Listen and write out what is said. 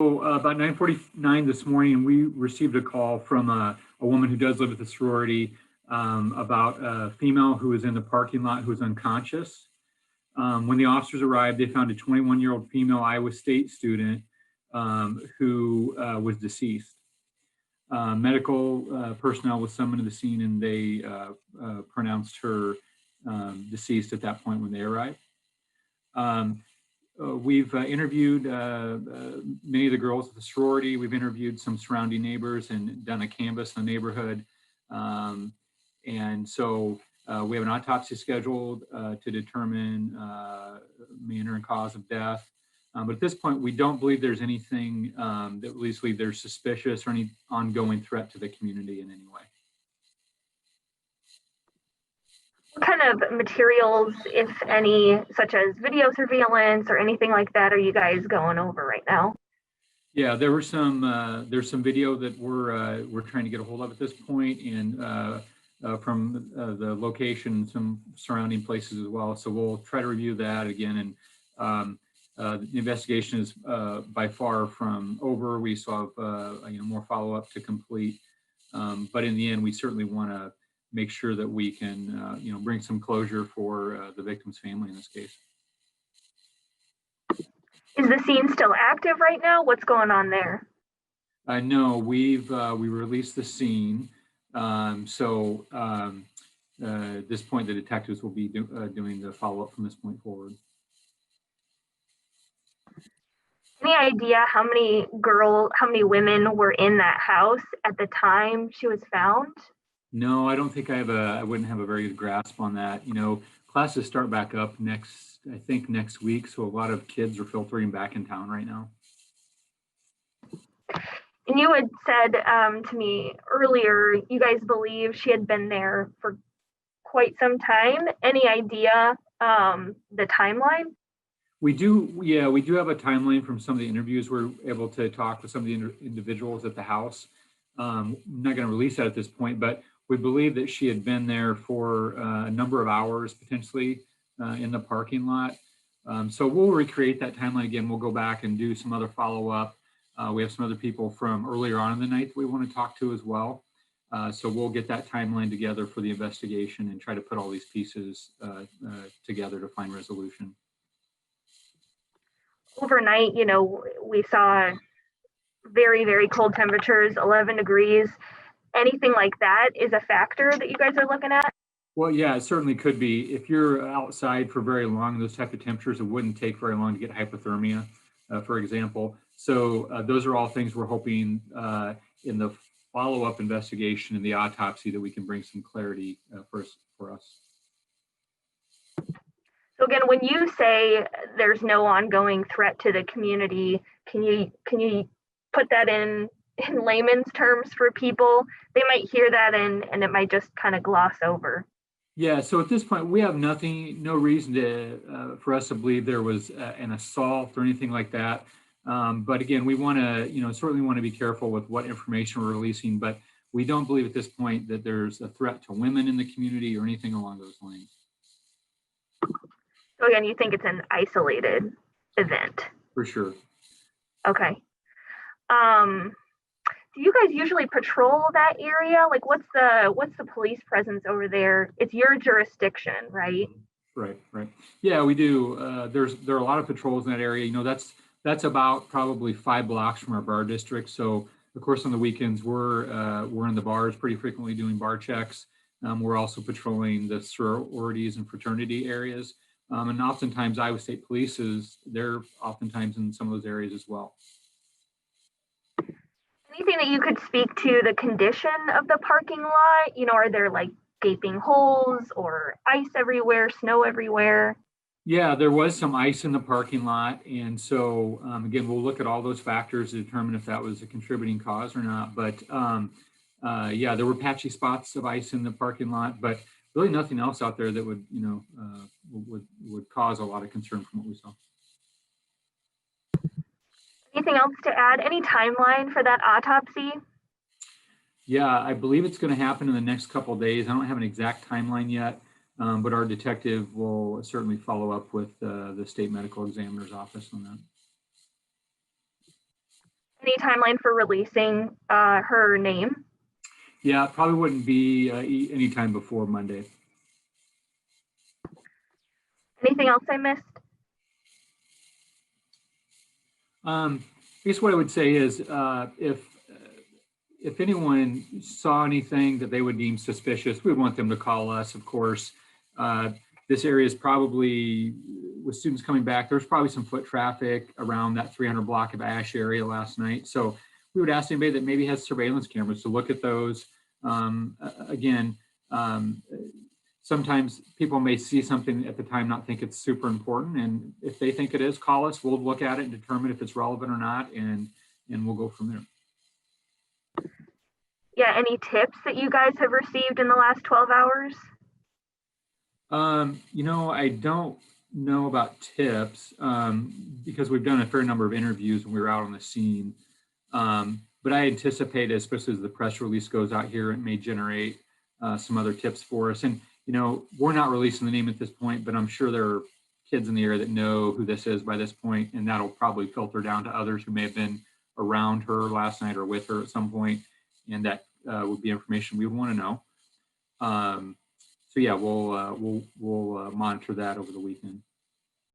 So about 9:49 this morning, we received a call from a woman who does live at the sorority about a female who was in the parking lot who was unconscious. When the officers arrived, they found a 21-year-old female Iowa State student who was deceased. Medical personnel was summoned to the scene, and they pronounced her deceased at that point when they arrived. We've interviewed many of the girls at the sorority. We've interviewed some surrounding neighbors and done a canvass in the neighborhood. And so we have an autopsy scheduled to determine manner and cause of death. But at this point, we don't believe there's anything that at least there's suspicious or any ongoing threat to the community in any way. What kind of materials, if any, such as video surveillance or anything like that, are you guys going over right now? Yeah, there's some video that we're trying to get a hold of at this point, and from the location, some surrounding places as well. So we'll try to review that again. And the investigation is by far from over. We still have more follow-up to complete, but in the end, we certainly want to make sure that we can bring some closure for the victim's family in this case. Is the scene still active right now? What's going on there? No, we released the scene. At this point, the detectives will be doing the follow-up from this point forward. Any idea how many women were in that house at the time she was found? No, I don't think I wouldn't have a very good grasp on that. Classes start back up next week. So a lot of kids are filtering back in town right now. And you had said to me earlier, you guys believe she had been there for quite some time. Any idea the timeline? We do have a timeline from some of the interviews. We're able to talk with some of the individuals at the house. I'm not going to release that at this point, but we believe that she had been there for a number of hours, potentially in the parking lot. So we'll recreate that timeline again. We'll go back and do some other follow-up. We have some other people from earlier on in the night that we want to talk to as well. So we'll get that timeline together for the investigation and try to put all these pieces together to find resolution. Overnight, we saw very, very cold temperatures, 11 degrees. Anything like that is a factor that you guys are looking at? Well, yeah, it certainly could be. If you're outside for very long, those type of temperatures, it wouldn't take very long to get hypothermia, for example. So those are all things we're hoping in the follow-up investigation and the autopsy that we can bring some clarity for us. So again, when you say there's no ongoing threat to the community, can you put that in layman's terms for people? They might hear that and it might just kind of gloss over. Yeah, so at this point, we have no reason to for us to believe there was an assault or anything like that. But again, we want to, certainly want to be careful with what information we're releasing, but we don't believe at this point that there's a threat to women in the community or anything along those lines. So again, you think it's an isolated event? For sure. Okay. Do you guys usually patrol that area? Like, what's the police presence over there? It's your jurisdiction, right? Right. Yeah, we do. There are a lot of patrols in that area. That's about probably 5 blocks from our bar district. So of course, on the weekends, we're in the bars pretty frequently doing bar checks. We're also patrolling the sororities and fraternity areas. And oftentimes Iowa State Police they're oftentimes in some of those areas as well. Anything that you could speak to the condition of the parking lot? Are there like gaping holes or ice everywhere, snow everywhere? Yeah, there was some ice in the parking lot. And so again, we'll look at all those factors to determine if that was a contributing cause or not. But yeah, there were patchy spots of ice in the parking lot, but really nothing else out there that would, would cause a lot of concern from what we saw. Anything else to add? Any timeline for that autopsy? Yeah, I believe it's going to happen in the next couple of days. I don't have an exact timeline yet, but our detective will certainly follow up with the state medical examiner's office on that. Any timeline for releasing her name? Yeah, it probably wouldn't be any time before Monday. Anything else I missed? I guess what I would say is if anyone saw anything that they would deem suspicious, we want them to call us, of course. This area is probably, with students coming back, there's probably some foot traffic around that 300 block of Ash area last night. So we would ask anybody that maybe has surveillance cameras to look at those. Sometimes people may see something at the time, not think it's super important. And if they think it is, call us, we'll look at it and determine if it's relevant or not. And we'll go from there. Yeah, any tips that you guys have received in the last 12 hours? I don't know about tips because we've done a fair number of interviews when we were out on the scene. But I anticipate, especially as the press release goes out here, it may generate some other tips for us. And, we're not releasing the name at this point, but I'm sure there are kids in the area that know who this is by this point, and that'll probably filter down to others who may have been around her last night or with her at some point, and that would be information we would want to know. So yeah, we'll monitor that over the weekend.